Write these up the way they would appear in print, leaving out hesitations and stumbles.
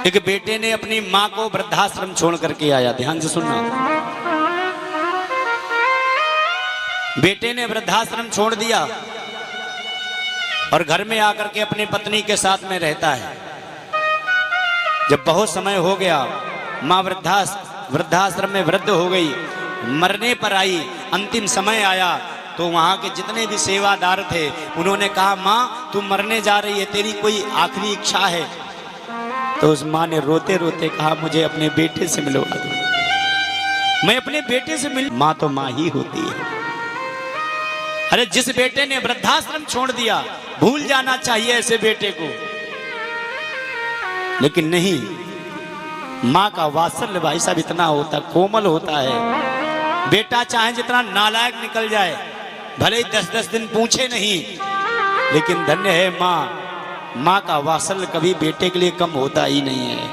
एक बेटे ने अपनी मां को वृद्धाश्रम छोड़ करके आया। ध्यान से सुनना। बेटे ने वृद्धाश्रम छोड़ दिया और घर में आकर के अपनी पत्नी के साथ में रहता है। जब बहुत समय हो गया, मां वृद्धाश्रम में वृद्ध हो गई, मरने पर आई, अंतिम समय आया, तो वहां के जितने भी सेवादार थे उन्होंने कहा, मां तू मरने जा रही है, तेरी कोई आखिरी इच्छा है? तो उस मां ने रोते रोते कहा, मुझे अपने बेटे से मिलवा दो, मैं अपने बेटे से मिल। मां तो मां ही होती है। अरे जिस बेटे ने वृद्धाश्रम छोड़ दिया, भूल जाना चाहिए ऐसे बेटे को, लेकिन नहीं, मां का वात्सल्य भाई साहब इतना होता, कोमल होता है। बेटा चाहे जितना नालायक निकल जाए, भले ही 10-10 दिन पूछे नहीं, लेकिन धन्य है मां। मां का वात्सल्य कभी बेटे के लिए कम होता ही नहीं है।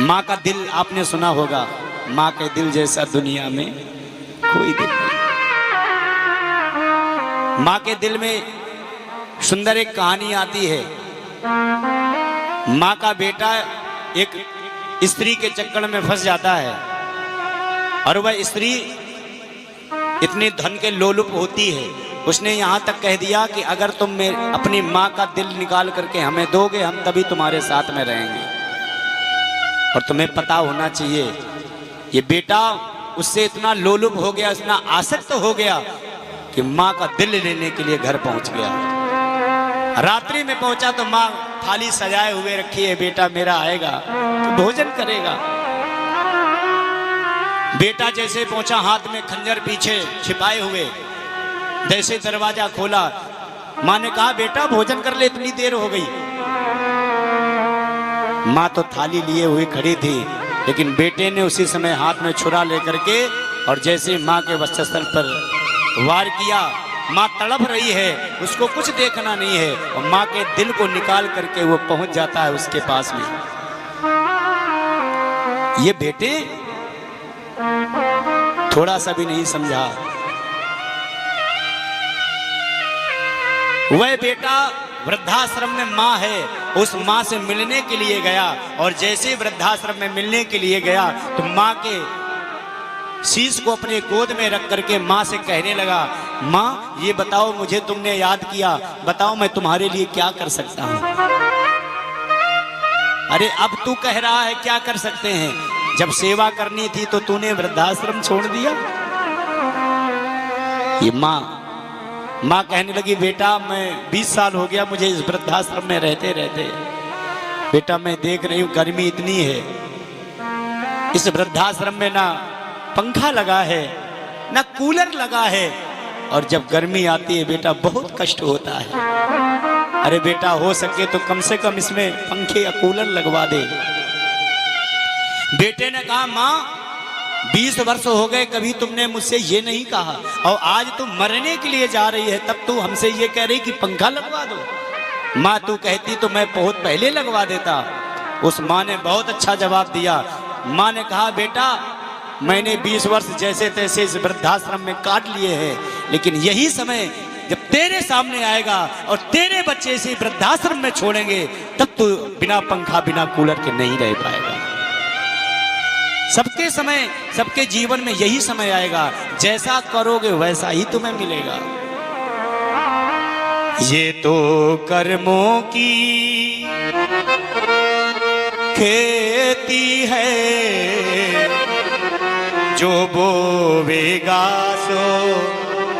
मां का दिल आपने सुना होगा, मां के दिल जैसा दुनिया में कोई दिल नहीं। मां के दिल में सुंदर एक कहानी आती है। मां का बेटा एक स्त्री के चक्कर में फंस जाता है और वह स्त्री इतनी धन के लोलुप होती है, उसने यहां तक कह दिया कि अगर तुम अपनी मां का दिल निकाल करके हमें दोगे, हम तभी तुम्हारे साथ में रहेंगे। और तुम्हें पता होना चाहिए, ये बेटा उससे इतना लोलुप हो गया, इतना आसक्त हो गया कि मां का दिल लेने के लिए घर पहुंच गया। रात्रि में पहुंचा तो मां थाली सजाए हुए रखी है, बेटा मेरा आएगा तो भोजन करेगा। बेटा जैसे पहुंचा, हाथ में खंजर पीछे छिपाए हुए, जैसे दरवाजा खोला, मां ने कहा, बेटा भोजन कर ले, इतनी देर हो गई। मां तो थाली लिए हुए खड़ी थी, लेकिन बेटे ने उसी समय हाथ में छुरा लेकर के और जैसे मां के वक्षस्थल पर वार किया। मां तड़प रही है, उसको कुछ देखना नहीं है, और मां के दिल को निकाल करके वो पहुंच जाता है उसके पास में। ये बेटे थोड़ा सा भी नहीं समझा। वह बेटा वृद्धाश्रम में मां है, उस मां से मिलने के लिए गया, और जैसे वृद्धाश्रम में मिलने के लिए गया तो मां के शीश को अपने गोद में रख करके मां से कहने लगा, मां ये बताओ, मुझे तुमने याद किया, बताओ मैं तुम्हारे लिए क्या कर सकता हूं? अरे अब तू कह रहा है क्या कर सकते हैं, जब सेवा करनी थी तो तूने वृद्धाश्रम छोड़ दिया। ये मां कहने लगी, बेटा मैं 20 साल हो गया मुझे इस वृद्धाश्रम में रहते रहते, बेटा मैं देख रही हूं गर्मी इतनी है, इस वृद्धाश्रम में ना पंखा लगा है ना कूलर लगा है, और जब गर्मी आती है बेटा बहुत कष्ट होता है। अरे बेटा हो सके तो कम से कम इसमें पंखे या कूलर लगवा दे। बेटे ने कहा, मां 20 वर्ष हो गए, कभी तुमने मुझसे ये नहीं कहा, और आज तुम मरने के लिए जा रही है, तब तू हमसे ये कह रही कि पंखा लगवा दो। मां तू कहती तो मैं बहुत पहले लगवा देता। उस मां ने बहुत अच्छा जवाब दिया। मां ने कहा, बेटा मैंने 20 वर्ष जैसे तैसे इस वृद्धाश्रम में काट लिए हैं, लेकिन यही समय जब तेरे सामने आएगा और तेरे बच्चे इसे वृद्धाश्रम में छोड़ेंगे, तब तू बिना पंखा बिना कूलर के नहीं रह पाएगा। सबके समय, सबके जीवन में यही समय आएगा, जैसा करोगे वैसा ही तुम्हें मिलेगा। ये तो कर्मों की खेती है, जो बोवेगा सो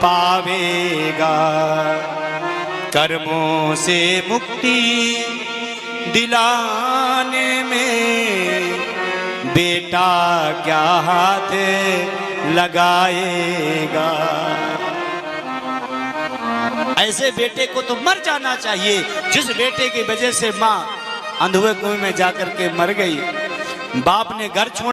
पावेगा। कर्मों से मुक्ति दिलाने में बेटा क्या हाथ लगाएगा। ऐसे बेटे को तो मर जाना चाहिए, जिस बेटे की वजह से मां अंधुए कुएं में जाकर के मर गई। बाप ने घर छोड़